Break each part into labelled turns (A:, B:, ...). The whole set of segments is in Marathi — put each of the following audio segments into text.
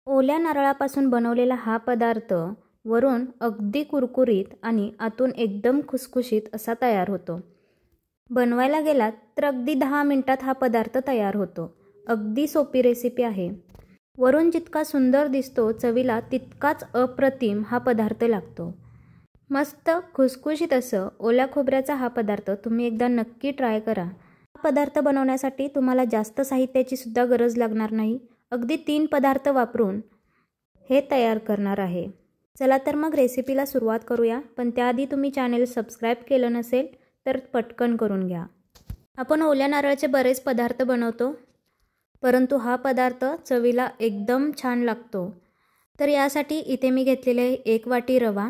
A: ओल्या नारळापासून बनवलेला हा पदार्थ वरून अगदी कुरकुरीत आणि आतून एकदम खुसखुशीत असा तयार होतो। बनवायला गेलात तर अगदी 10 मिनिटात हा पदार्थ तयार होतो। अगदी सोपी रेसिपी आहे। वरून जितका सुंदर दिसतो चवीला तितकाच अप्रतिम हा पदार्थ लागतो। मस्त खुसखुशीत असं ओल्या खोबऱ्याचा हा पदार्थ तुम्ही एकदा नक्की ट्राय करा। हा पदार्थ बनवण्यासाठी तुम्हाला जास्त साहित्याची सुद्धा गरज लागणार नाही। अगदी 3 पदार्थ वापरून हे तयार करणार आहे। चला तर मग रेसिपीला सुरुवात करूया, पण त्याआधी तुम्ही चॅनल सबस्क्राइब केलं नसेल तर पटकन करून घ्या। आपण ओल्या नारळाचे बरेच पदार्थ बनवतो, परंतु हा पदार्थ चवीला एकदम छान लागतो। तर यासाठी इथे मी घेतलेले आहे 1 वाटी रवा।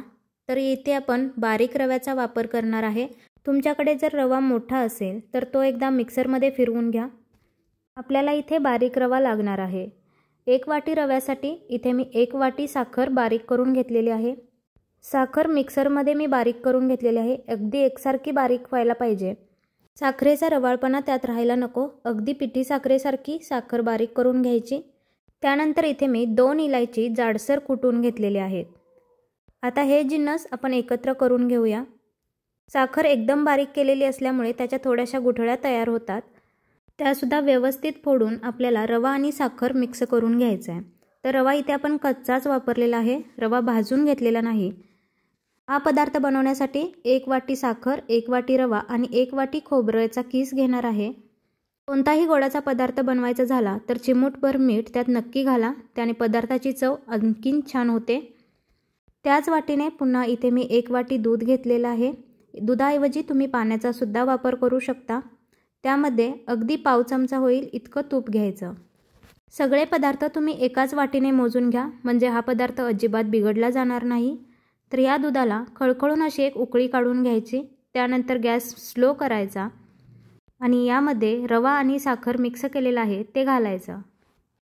A: तर इथे आपण बारीक रव्याचा वापर करणार आहे। तुमच्याकडे जर रवा मोठा असेल तर तो एकदा मिक्सरमध्ये फिरवून घ्या। आपल्याला इथे बारीक रवा लागणार आहे। 1 वाटी रव्यासाठी इथे मी 1 वाटी साखर बारीक करून घेतलेली आहे। साखर मिक्सरमध्ये मी बारीक करून घेतलेली आहे। अगदी एकसारखी बारीक व्हायला पाहिजे। साखरेचा रवाळपणा त्यात राहायला नको। अगदी पिठी साखरेसारखी साखर बारीक करून घ्यायची। त्यानंतर इथे मी 2 इलायची जाडसर कुटून घेतलेले आहेत। आता हे जिन्नस आपण एकत्र करून घेऊया। साखर एकदम बारीक केलेली असल्यामुळे त्याच्या थोड्याशा गुठळ्या तयार होतात। त्यासुद्धा व्यवस्थित फोडून आपल्याला रवा आणि साखर मिक्स करून घ्यायचा आहे। तर रवा इथे आपण कच्चाच वापरलेला आहे, रवा भाजून घेतलेला नाही। हा पदार्थ बनवण्यासाठी 1 वाटी साखर, 1 वाटी रवा आणि 1 वाटी खोबऱ्याचा किस घेणार आहे। कोणताही गोडाचा पदार्थ बनवायचा झाला तर चिमूटभर मीठ त्यात नक्की घाला, त्याने पदार्थाची चव आणखीन छान होते। त्याच वाटीने पुन्हा इथे मी 1 वाटी दूध घेतलेलं आहे। दुधाऐवजी तुम्ही पाण्याचा सुद्धा वापर करू शकता। त्यामध्ये अगदी पाव चमचा होईल इतकं तूप घ्यायचं। सगळे पदार्थ तुम्ही एकाच वाटीने मोजून घ्या, म्हणजे हा पदार्थ अजिबात बिघडला जाणार नाही। तर या दुधाला खळखळून अशी एक उकळी काढून घ्यायची। त्यानंतर गॅस स्लो करायचा आणि यामध्ये रवा आणि साखर मिक्स केलेलं आहे ते घालायचं।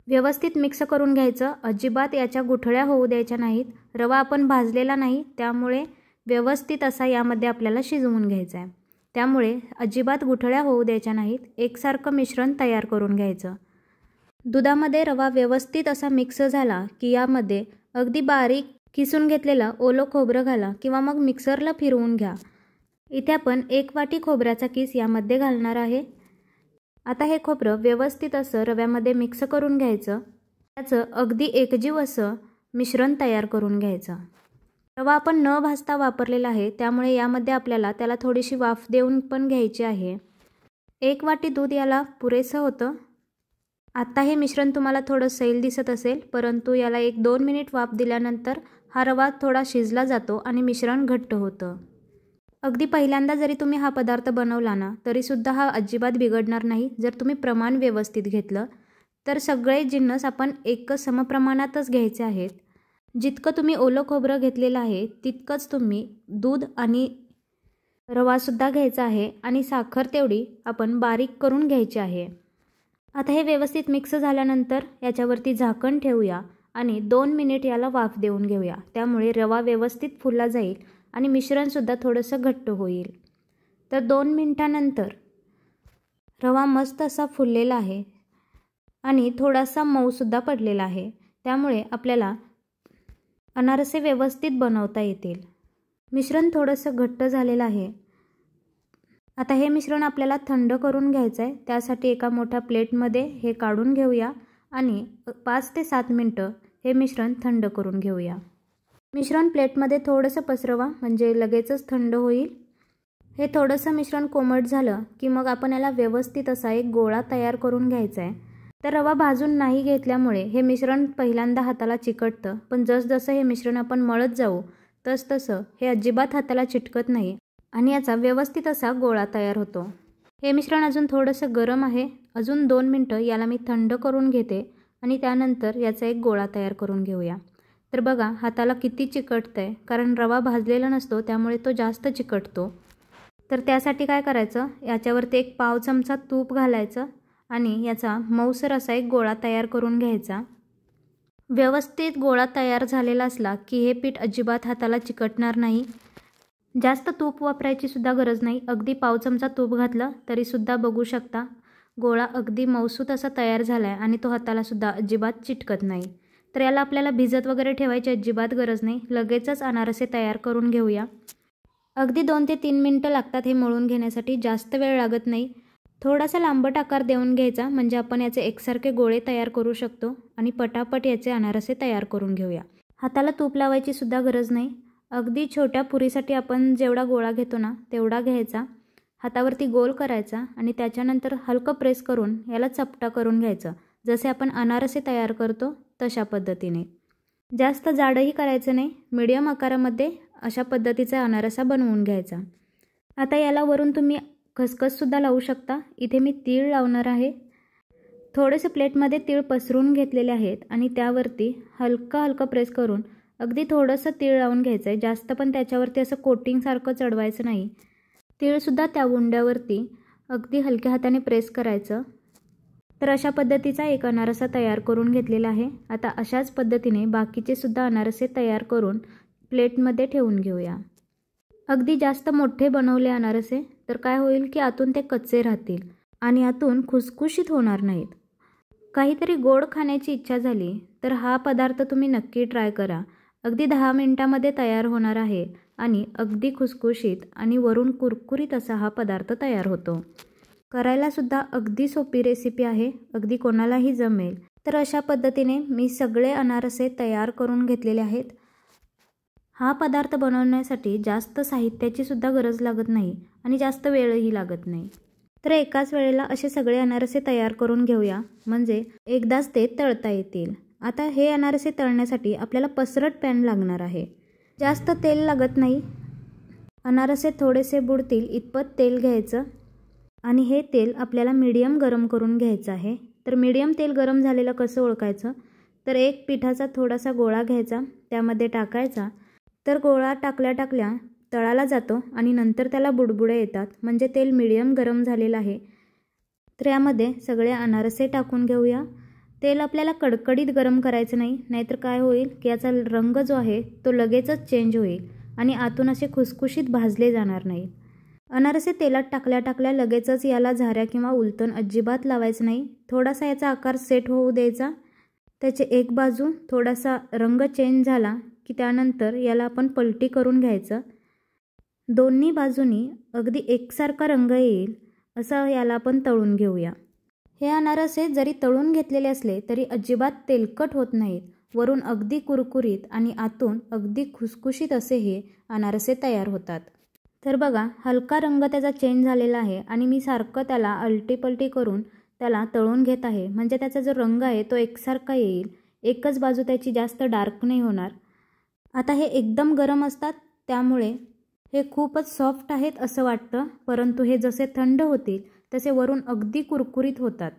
A: व्यवस्थित मिक्स करून घ्यायचं। अजिबात याच्या गुठळ्या होऊ द्यायच्या नाहीत। रवा आपण भाजलेला नाही, त्यामुळे व्यवस्थित असा यामध्ये आपल्याला शिजवून घ्यायचा आहे। त्यामुळे अजिबात गुठळ्या होऊ द्यायच्या नाहीत। एकसारखं मिश्रण तयार करून घ्यायचं। दुधामध्ये रवा व्यवस्थित असा मिक्स झाला की यामध्ये अगदी बारीक किसून घेतलेलं ओलं खोबरं घाला किंवा मग मिक्सरला फिरवून घ्या। इथे आपण 1 वाटी खोबऱ्याचा किस यामध्ये घालणार आहे। आता हे खोबरं व्यवस्थित असं रव्यामध्ये मिक्स करून घ्यायचं। त्याचं अगदी एकजीव असं मिश्रण तयार करून घ्यायचं। रवा आपण न भाजता वापरलेला आहे, त्यामुळे यामध्ये आपल्याला त्याला थोडीशी वाफ देऊन पण घ्यायची आहे। 1 वाटी दूध याला पुरेसं होतं। आता हे मिश्रण तुम्हाला थोडं सैल दिसत असेल, परंतु याला 1-2 मिनिट वाफ दिल्यानंतर हा रवा थोडा शिजला जातो आणि मिश्रण घट्ट होतं। अगदी पहिल्यांदा जरी तुम्ही हा पदार्थ बनवला ना तरीसुद्धा हा अजिबात बिघडणार नाही, जर तुम्ही प्रमाण व्यवस्थित घेतलं तर। सगळे जिन्नस आपण एकच समप्रमाणातच घ्यायचे आहेत। जितकं तुम्ही ओलं खोबरं घेतलेलं आहे तितकंच तुम्ही दूध आणि रवासुद्धा घ्यायचा आहे आणि साखर तेवढी आपण बारीक करून घ्यायची आहे। आता हे व्यवस्थित मिक्स झाल्यानंतर याच्यावरती झाकण ठेवूया आणि 2 मिनिट याला वाफ देऊन घेऊया। त्यामुळे रवा व्यवस्थित फुलला जाईल आणि मिश्रणसुद्धा थोडंसं घट्ट होईल। तर 2 मिनिटानंतर रवा मस्त असा फुललेला आहे आणि थोडासा मऊसुद्धा पडलेला आहे। त्यामुळे आपल्याला अनारसे व्यवस्थित बनवता येतील। मिश्रण थोडंसं घट्ट झालेलं आहे। आता हे मिश्रण आपल्याला थंड करून घ्यायचं आहे। त्यासाठी एका मोठ्या प्लेटमध्ये हे काढून घेऊया आणि 5 ते 7 मिनिटं हे मिश्रण थंड करून घेऊया। मिश्रण प्लेटमध्ये थोडंसं पसरवा, म्हणजे लगेचच थंड होईल। हे थोडंसं मिश्रण कोमट झालं की मग आपण याला व्यवस्थित असा एक गोळा तयार करून घ्यायचा आहे। तर रवा भाजून नाही घेतल्यामुळे हे मिश्रण पहिल्यांदा हाताला चिकटतं, पण जसजसं हे मिश्रण आपण मळत जाऊ तसतसं हे अजिबात हाताला चिटकत नाही आणि याचा व्यवस्थित असा गोळा तयार होतो। हे मिश्रण अजून थोडंसं गरम आहे। अजून 2 मिनिटं याला मी थंड करून घेते आणि त्यानंतर याचा एक गोळा तयार करून घेऊया। तर बघा हाताला किती चिकटतंय, कारण रवा भाजलेला नसतो त्यामुळे तो जास्त चिकटतो। तर त्यासाठी काय करायचं, याच्यावरती 1 पाव चमचा तूप घालायचं आणि याचा मऊसर असा एक गोळा तयार करून घ्यायचा। व्यवस्थित गोळा तयार झालेला असला की हे पीठ अजिबात हाताला चिकटणार नाही। जास्त तूप वापरायची सुद्धा गरज नाही। अगदी पाव चमचा तूप घातलं तरीसुद्धा बघू शकता गोळा अगदी मऊसूत असा तयार झाला आहे आणि तो हाताला सुद्धा अजिबात चिटकत नाही। तर याला आपल्याला भिजत वगैरे ठेवायची अजिबात गरज नाही, लगेचच अनारसे तयार करून घेऊया। अगदी 2 ते 3 मिनटं लागतात हे मळून घेण्यासाठी, जास्त वेळ लागत नाही। थोडासा लांबट आकार देऊन घ्यायचा म्हणजे आपण याचे एकसारखे गोळे तयार करू शकतो आणि पटापट याचे अनारसे तयार करून घेऊया। हाताला तूप लावायची सुद्धा गरज नाही, अगदी छोट्या पुरीसाठी आपण जेवढा गोळा घेतो ना तेवढा घ्यायचा, हातावरती गोल करायचा आणि त्याच्यानंतर हलकं प्रेस करून याला चपटा करून घ्यायचं, जसे आपण अनारसे तयार करतो तशा पद्धतीने। जास्त जाडही करायचं नाही, मीडियम आकारामध्ये अशा पद्धतीचा अनारसा बनवून घ्यायचा। आता याला वरून तुम्ही खसखससुद्धा लावू शकता, इथे मी तीळ लावणार आहे। थोडेसे प्लेटमध्ये तीळ पसरून घेतलेले आहेत आणि त्यावरती हलकं प्रेस करून अगदी थोडंसं तीळ लावून घ्यायचं आहे, जास्त पण त्याच्यावरती असं कोटिंगसारखं चढवायचं नाही। तीळसुद्धा त्या गुंड्यावरती अगदी हलक्या हाताने प्रेस करायचं। तर अशा पद्धतीचा एक अनारसा तयार करून घेतलेला आहे। आता अशाच पद्धतीने बाकीचे सुद्धा अनारसे तयार करून प्लेटमध्ये ठेवून घेऊया। अगदी जास्त मोठे बनवले अनारसे तर काय होईल की आतून ते कच्चे राहतील आणि आतून खुसखुशीत होणार नाहीत। काहीतरी गोड खाण्याची इच्छा झाली तर हा पदार्थ तुम्ही नक्की ट्राय करा, अगदी 10 मिनिटांमध्ये तयार होणार आहे आणि अगदी खुसखुशीत आणि वरून कुरकुरीत असा हा पदार्थ तयार होतो। करायला सुद्धा अगदी सोपी रेसिपी आहे, अगदी कोणालाही जमेल। तर अशा पद्धतीने मी सगळे अनारसे तयार करून घेतलेले आहेत। हा पदार्थ बनवण्यासाठी जास्त साहित्याची सुद्धा गरज लागत नाही आणि जास्त वेळही लागत नाही। तर एकाच वेळेला असे सगळे अनारसे तयार करून घेऊया म्हणजे एकदाच ते तळता येतील। आता हे अनारसे तळण्यासाठी आपल्याला पसरट पॅन लागणार आहे, जास्त तेल लागत नाही। अनारसे थोडेसे बुडतील इतपत तेल घ्यायचं आणि हे तेल आपल्याला मीडियम गरम करून घ्यायचं आहे। तर मीडियम तेल गरम झालेलं कसं ओळखायचं, तर एक पिठाचा थोडासा गोळा घ्यायचा, त्यामध्ये टाकायचा, तर गोळा टाकल्या तळाला जातो आणि नंतर त्याला बुडबुडे येतात म्हणजे तेल मीडियम गरम झालेलं आहे। तर यामध्ये सगळे अनारसे टाकून घेऊया। तेल आपल्याला कडकडीत गरम करायचं नाही, नाहीतर काय होईल की याचा रंग जो आहे तो लगेचच चेंज होईल आणि आतून असे खुसखुशीत भाजले जाणार नाहीत। अनारसे तेलात टाकल्या लगेचच याला झाऱ्या किंवा उलटण अजिबात लावायचं नाही, थोडासा याचा आकार सेट होऊ द्यायचा। त्याचे एक बाजू थोडासा रंग चेंज झाला की त्यानंतर याला आपण पलटी करून घ्यायचं, दोन्ही बाजूनी अगदी एकसारखा रंग येईल असं याला आपण तळून घेऊया। हे अनारसे जरी तळून घेतलेले असले तरी अजिबात तेलकट होत नाहीत, वरून अगदी कुरकुरीत आणि आतून अगदी खुसखुशीत असे हे अनारसे तयार होतात। तर बघा हलका रंग त्याचा चेंज झालेला आहे आणि मी सारखं त्याला अलटीपलटी करून त्याला तळून घेत आहे म्हणजे त्याचा जो रंग आहे तो एकसारखा येईल, एकच बाजू त्याची जास्त डार्क नाही होणार। आता हे एकदम गरम असतात त्यामुळे हे खूपच सॉफ्ट आहेत असं वाटतं, परंतु हे जसे थंड होतील तसे वरून अगदी कुरकुरीत होतात।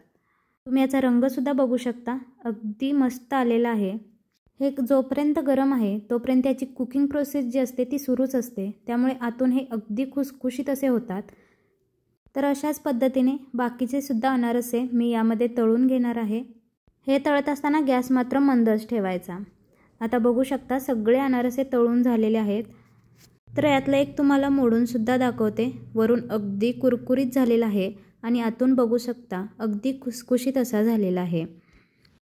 A: तुम्ही याचा रंगसुद्धा बघू शकता, अगदी मस्त आलेला आहे। हे जोपर्यंत गरम आहे तोपर्यंत याची कुकिंग प्रोसेस जी असते ती सुरूच असते, त्यामुळे आतून हे अगदी खुसखुशीत असे होतात। तर अशाच पद्धतीने बाकीचे सुद्धा अनारसे मी यामध्ये तळून घेणार आहे। हे तळत असताना गॅस मात्र मंदच ठेवायचा। आता बघू शकता सगळे अनारसे तळून झालेले आहेत। तर यातलं एक तुम्हाला मोडून सुद्धा दाखवते, वरून अगदी कुरकुरीत झालेला आहे आणि आतून बघू शकता अगदी खुसखुशीत असा झालेला आहे।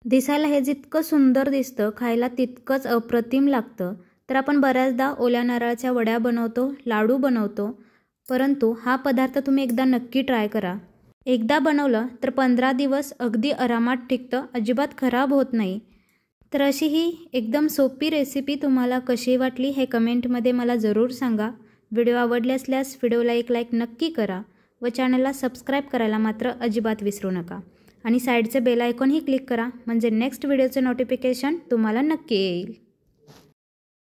A: दिसायला हे जितकं सुंदर दिसतं खायला तितकंच अप्रतिम लागतं। तर आपण बऱ्याचदा ओल्या नारळाच्या वड्या बनवतो, लाडू बनवतो, परंतु हा पदार्थ तुम्ही एकदा नक्की ट्राय करा। एकदा बनवलं तर 15 दिवस अगदी आरामात टिकतं, अजिबात खराब होत नाही। तर अशी ही एकदम सोपी रेसिपी तुम्हाला कशी वाटली हे कमेंटमध्ये मला जरूर सांगा। व्हिडिओ आवडले असल्यास व्हिडिओला एक लाईक नक्की करा व चॅनलला सबस्क्राईब करायला मात्र अजिबात विसरू नका आणि साईडचे बेल आयकॉनही क्लिक करा म्हणजे नेक्स्ट व्हिडिओचे नोटिफिकेशन तुम्हाला नक्की येईल।